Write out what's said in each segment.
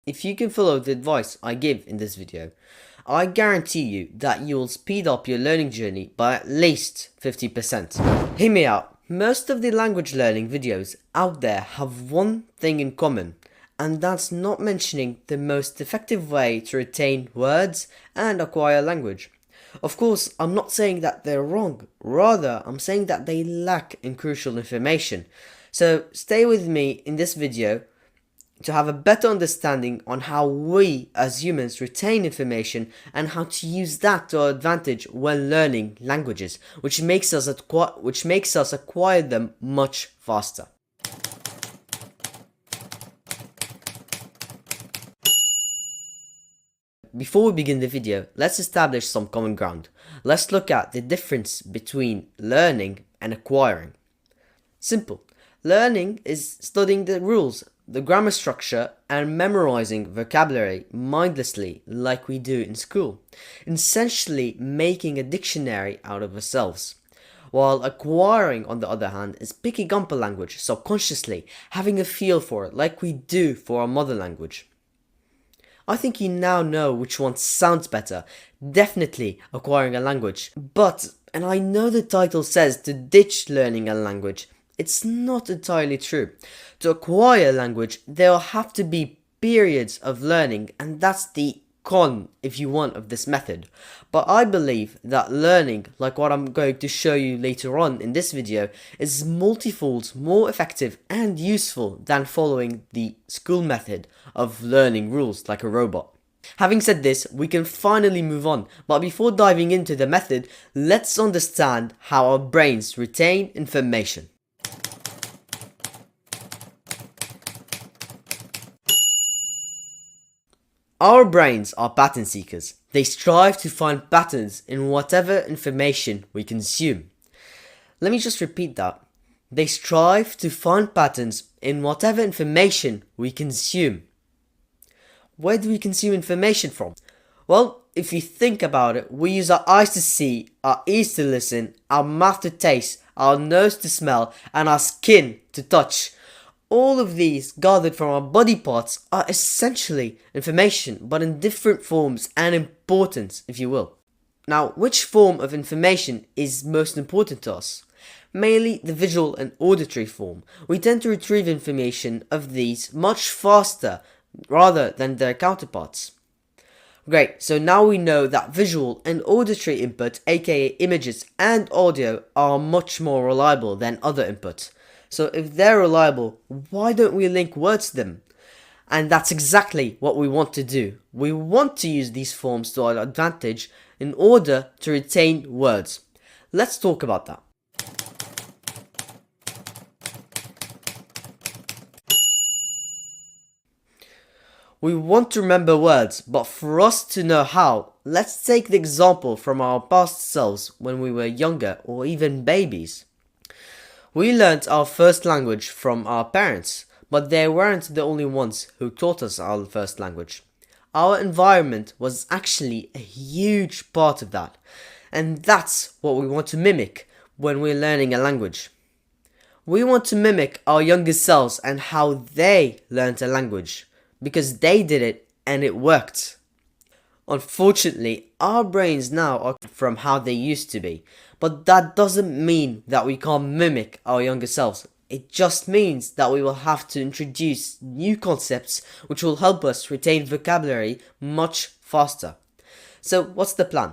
If you can follow the advice I give in this video, I guarantee you that you will speed up your learning journey by at least 50%. Hear me out. Most of the language learning videos out there have one thing in common, and that's not mentioning the most effective way to retain words and acquire language. Of course, I'm not saying that they're wrong, rather I'm saying that they lack in crucial information. So stay with me in this video to have a better understanding on how we as humans retain information and how to use that to our advantage when learning languages, which makes us acquire them much faster. Before we begin the video, let's establish some common ground. Let's look at the difference between learning and acquiring. Simple. Learning is studying the rules, the grammar structure, and memorizing vocabulary mindlessly like we do in school, essentially making a dictionary out of ourselves. While acquiring, on the other hand, is picking up a language subconsciously, having a feel for it like we do for our mother language. I think you now know which one sounds better. Definitely acquiring a language. But, and I know the title says to ditch learning a language, it's not entirely true. To acquire a language, there will have to be periods of learning, and that's the con, if you want, of this method. But I believe that learning, like what I'm going to show you later on in this video, is multifold more effective and useful than following the school method of learning rules like a robot. Having said this, we can finally move on, but before diving into the method, let's understand how our brains retain information. Our brains are pattern seekers. They strive to find patterns in whatever information we consume. Let me just repeat that. They strive to find patterns in whatever information we consume. Where do we consume information from? Well, if you think about it, we use our eyes to see, our ears to listen, our mouth to taste, our nose to smell, and our skin to touch. All of these, gathered from our body parts, are essentially information, but in different forms and importance, if you will. Now, which form of information is most important to us? Mainly the visual and auditory form. We tend to retrieve information of these much faster rather than their counterparts. Great, so now we know that visual and auditory input, aka images and audio, are much more reliable than other input. So if they're reliable, why don't we link words to them? And that's exactly what we want to do. We want to use these forms to our advantage in order to retain words. Let's talk about that. We want to remember words, but for us to know how, let's take the example from our past selves when we were younger or even babies. We learnt our first language from our parents, but they weren't the only ones who taught us our first language. Our environment was actually a huge part of that, and that's what we want to mimic when we're learning a language. We want to mimic our younger selves and how they learnt a language, because they did it and it worked. Unfortunately, our brains now are from how they used to be, but that doesn't mean that we can't mimic our younger selves. It just means that we will have to introduce new concepts which will help us retain vocabulary much faster. So what's the plan?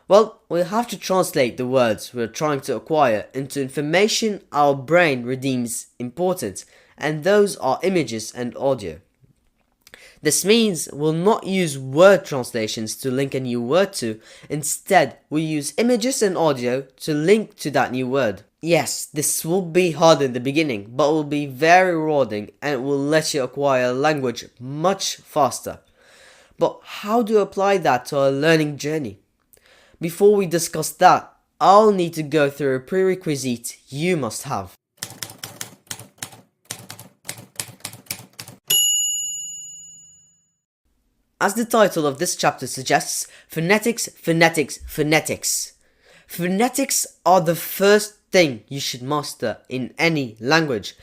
Well, we'll have to translate the words we're trying to acquire into information our brain deems important, and those are images and audio. This means we'll not use word translations to link a new word to. Instead, we use images and audio to link to that new word. Yes, this will be hard in the beginning, but will be very rewarding and it will let you acquire a language much faster. But how do you apply that to our learning journey? Before we discuss that, I'll need to go through a prerequisite you must have. As the title of this chapter suggests, phonetics, phonetics, phonetics. Phonetics are the first thing you should master in any language.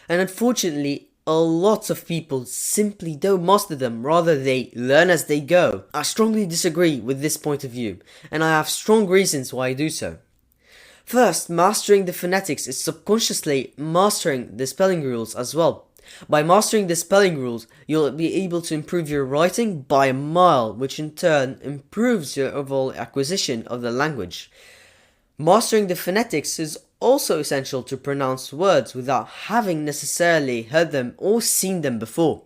And unfortunately, a lot of people simply don't master them, rather they learn as they go. I strongly disagree with this point of view, and I have strong reasons why I do so. First, mastering the phonetics is subconsciously mastering the spelling rules as well. By mastering the spelling rules, you'll be able to improve your writing by a mile, which in turn improves your overall acquisition of the language. Mastering the phonetics is also essential to pronounce words without having necessarily heard them or seen them before.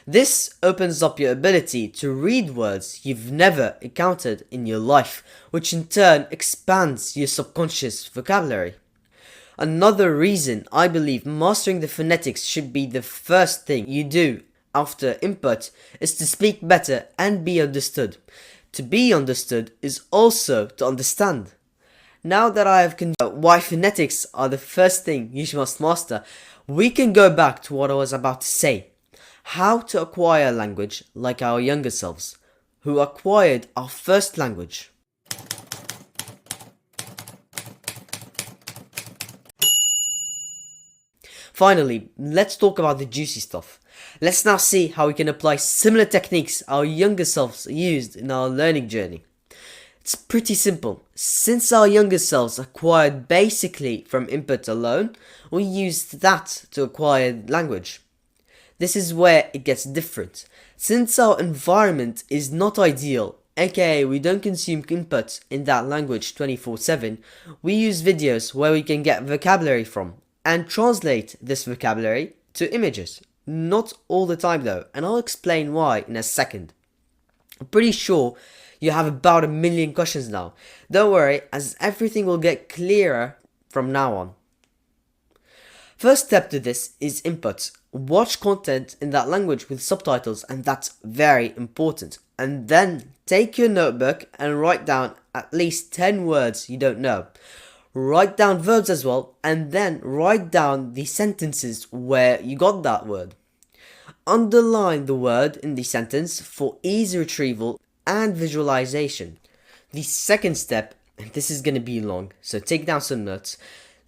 This opens up your ability to read words you've never encountered in your life, which in turn expands your subconscious vocabulary. Another reason I believe mastering the phonetics should be the first thing you do after input is to speak better and be understood. To be understood is also to understand. Now that I have conveyed why phonetics are the first thing you must master, we can go back to what I was about to say. How to acquire language like our younger selves, who acquired our first language. Finally, let's talk about the juicy stuff. Let's now see how we can apply similar techniques our younger selves used in our learning journey. It's pretty simple. Since our younger selves acquired basically from input alone, we used that to acquire language. This is where it gets different. Since our environment is not ideal, aka we don't consume input in that language 24/7, we use videos where we can get vocabulary from and translate this vocabulary to images. Not all the time though, and I'll explain why in a second. I'm pretty sure you have about 1 million questions now. Don't worry, as everything will get clearer from now on. First step to this is input. Watch content in that language with subtitles, and that's very important. And then take your notebook and write down at least 10 words you don't know. Write down verbs as well, and then write down the sentences where you got that word. Underline the word in the sentence for easy retrieval and visualization. The second step, and this is going to be long, so take down some notes.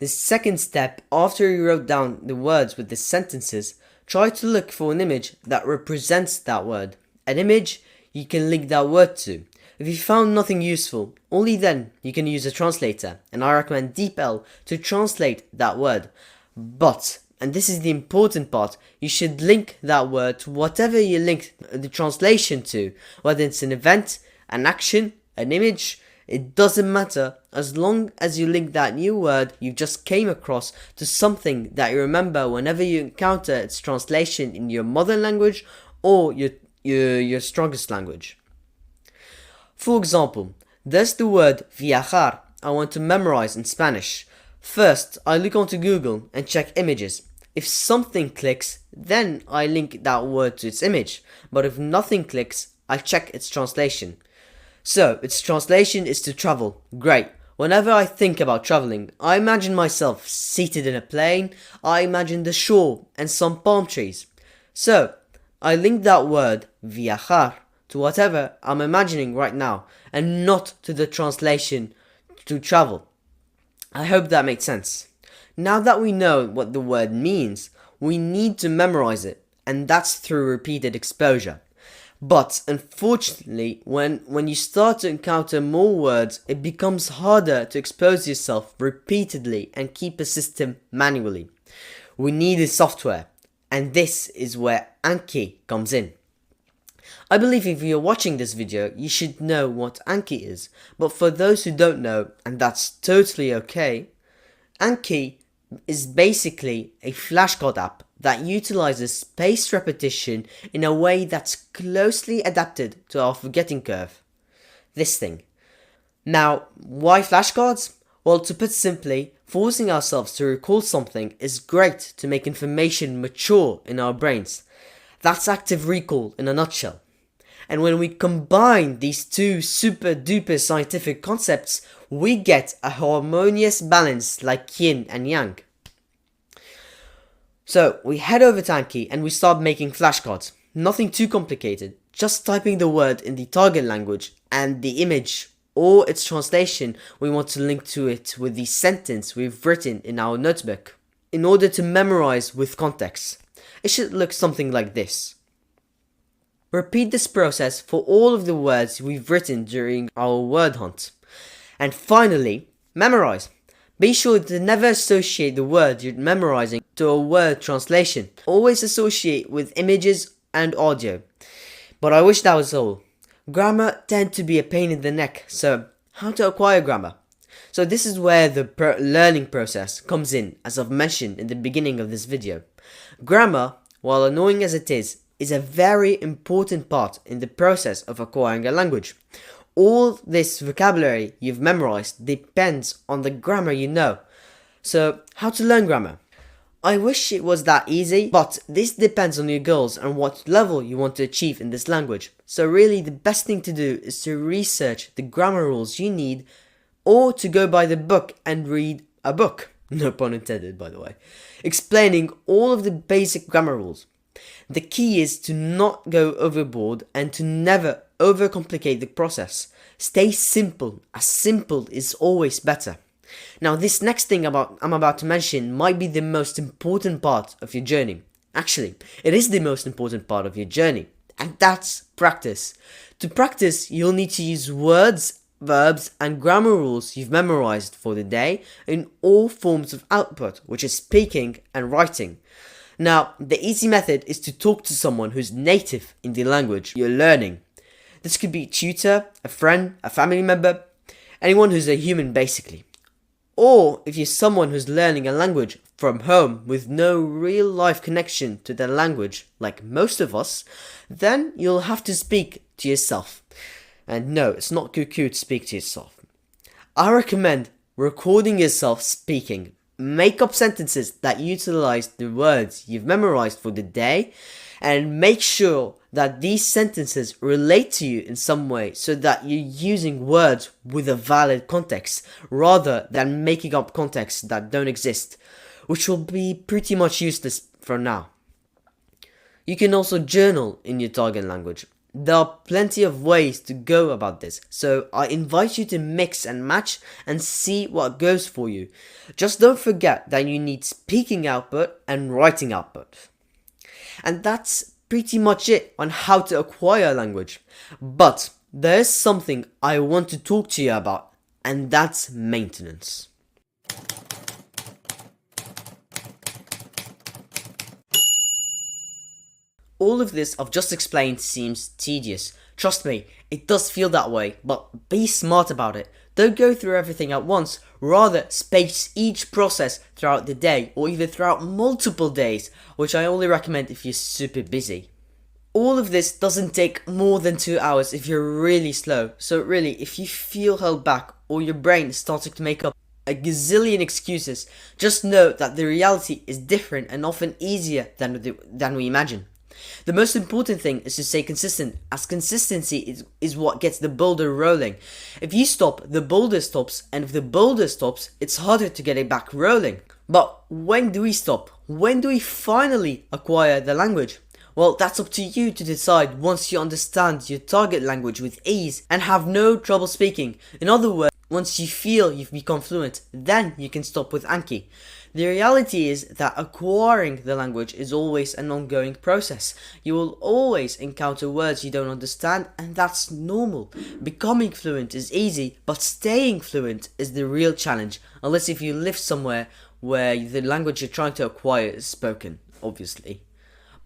The second step, after you wrote down the words with the sentences, try to look for an image that represents that word. An image you can link that word to. If you found nothing useful, only then you can use a translator, and I recommend DeepL to translate that word. But, and this is the important part, you should link that word to whatever you link the translation to, whether it's an event, an action, an image. It doesn't matter, as long as you link that new word you just came across to something that you remember whenever you encounter its translation in your mother language or your strongest language. For example, there's the word viajar I want to memorize in Spanish. First, I look onto Google and check images. If something clicks, then I link that word to its image, but if nothing clicks, I check its translation. So, its translation is to travel. Great. Whenever I think about traveling, I imagine myself seated in a plane, I imagine the shore and some palm trees. So, I link that word, viajar, to whatever I'm imagining right now, and not to the translation to travel. I hope that makes sense. Now that we know what the word means, we need to memorize it, and that's through repeated exposure. But unfortunately, when you start to encounter more words, it becomes harder to expose yourself repeatedly and keep a system manually. We need a software, and this is where Anki comes in. I believe if you're watching this video, you should know what Anki is, but for those who don't know, and that's totally okay, Anki is basically a flashcard app that utilizes spaced repetition in a way that's closely adapted to our forgetting curve. This thing. Now, why flashcards? Well, to put simply, forcing ourselves to recall something is great to make information mature in our brains. That's active recall in a nutshell. And when we combine these two super duper scientific concepts, we get a harmonious balance like yin and yang. So we head over to Anki and we start making flashcards. Nothing too complicated, just typing the word in the target language and the image or its translation we want to link to it with the sentence we've written in our notebook, in order to memorize with context. It should look something like this. Repeat this process for all of the words we've written during our word hunt. And finally, memorize. Be sure to never associate the word you're memorizing to a word translation. Always associate with images and audio. But I wish that was all. Grammar tends to be a pain in the neck, so how to acquire grammar? So this is where the learning process comes in, as I've mentioned in the beginning of this video. Grammar, while annoying as it is a very important part in the process of acquiring a language. All this vocabulary you've memorized depends on the grammar you know. So, how to learn grammar? I wish it was that easy, but this depends on your goals and what level you want to achieve in this language. So really the best thing to do is to research the grammar rules you need, or to go by the book and read a book, no pun intended by the way, explaining all of the basic grammar rules. The key is to not go overboard and to never overcomplicate the process. Stay simple, as simple is always better. Now this next thing I'm about to mention might be the most important part of your journey. Actually, it is the most important part of your journey, and that's practice. To practice, you'll need to use words, verbs and grammar rules you've memorized for the day in all forms of output, which is speaking and writing. Now, the easy method is to talk to someone who's native in the language you're learning. This could be a tutor, a friend, a family member, anyone who's a human basically. Or if you're someone who's learning a language from home with no real life connection to the language, like most of us, then you'll have to speak to yourself. And no, it's not cuckoo to speak to yourself. I recommend recording yourself speaking. Make up sentences that utilize the words you've memorized for the day, and make sure that these sentences relate to you in some way so that you're using words with a valid context rather than making up contexts that don't exist, which will be pretty much useless for now. You can also journal in your target language. There are plenty of ways to go about this, so I invite you to mix and match and see what goes for you. Just don't forget that you need speaking output and writing output. And that's pretty much it on how to acquire a language. But there's something I want to talk to you about, and that's maintenance. All of this I've just explained seems tedious. Trust me, it does feel that way, but be smart about it. Don't go through everything at once, rather space each process throughout the day or even throughout multiple days, which I only recommend if you're super busy. All of this doesn't take more than 2 hours if you're really slow, so really if you feel held back or your brain is starting to make up a gazillion excuses, just know that the reality is different and often easier than we imagine. The most important thing is to stay consistent, as consistency is what gets the boulder rolling. If you stop, the boulder stops, and if the boulder stops, it's harder to get it back rolling. But when do we stop? When do we finally acquire the language? Well, that's up to you to decide once you understand your target language with ease and have no trouble speaking. In other words, once you feel you've become fluent, then you can stop with Anki. The reality is that acquiring the language is always an ongoing process. You will always encounter words you don't understand, and that's normal. Becoming fluent is easy, but staying fluent is the real challenge, unless if you live somewhere where the language you're trying to acquire is spoken, obviously.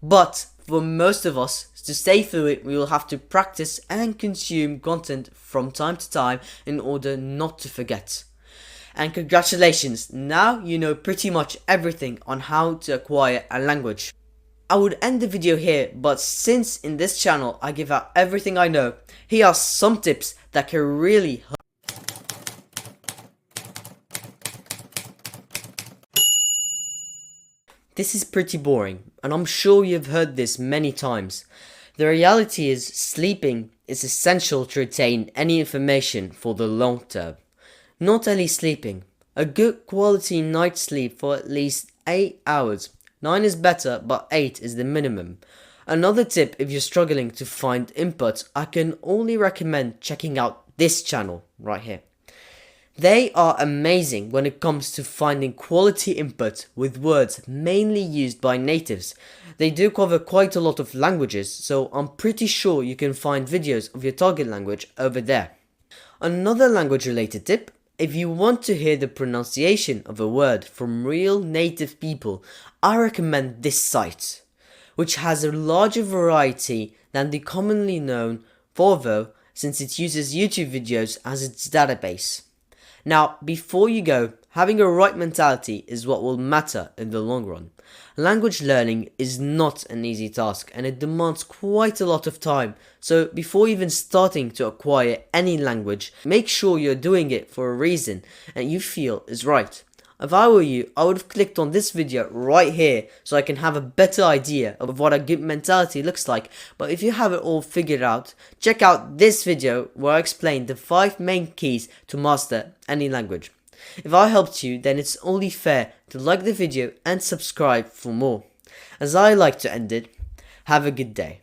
But for most of us, to stay fluent, we will have to practice and consume content from time to time in order not to forget. And congratulations, now you know pretty much everything on how to acquire a language. I would end the video here, but since in this channel I give out everything I know, here are some tips that can really help. This is pretty boring, and I'm sure you've heard this many times. The reality is sleeping is essential to retain any information for the long term. Not only sleeping, a good quality night's sleep for at least 8 hours. 9 is better, but 8 is the minimum. Another tip if you're struggling to find input, I can only recommend checking out this channel right here. They are amazing when it comes to finding quality input with words mainly used by natives. They do cover quite a lot of languages, so I'm pretty sure you can find videos of your target language over there. Another language related tip: if you want to hear the pronunciation of a word from real native people, I recommend this site, which has a larger variety than the commonly known Volvo, since it uses YouTube videos as its database. Now, before you go, having a right mentality is what will matter in the long run. Language learning is not an easy task and it demands quite a lot of time, so before even starting to acquire any language, make sure you're doing it for a reason and you feel is right. If I were you, I would have clicked on this video right here so I can have a better idea of what a good mentality looks like. But if you have it all figured out, check out this video where I explain the 5 main keys to master any language. If I helped you, then it's only fair to like the video and subscribe for more. As I like to end it, have a good day.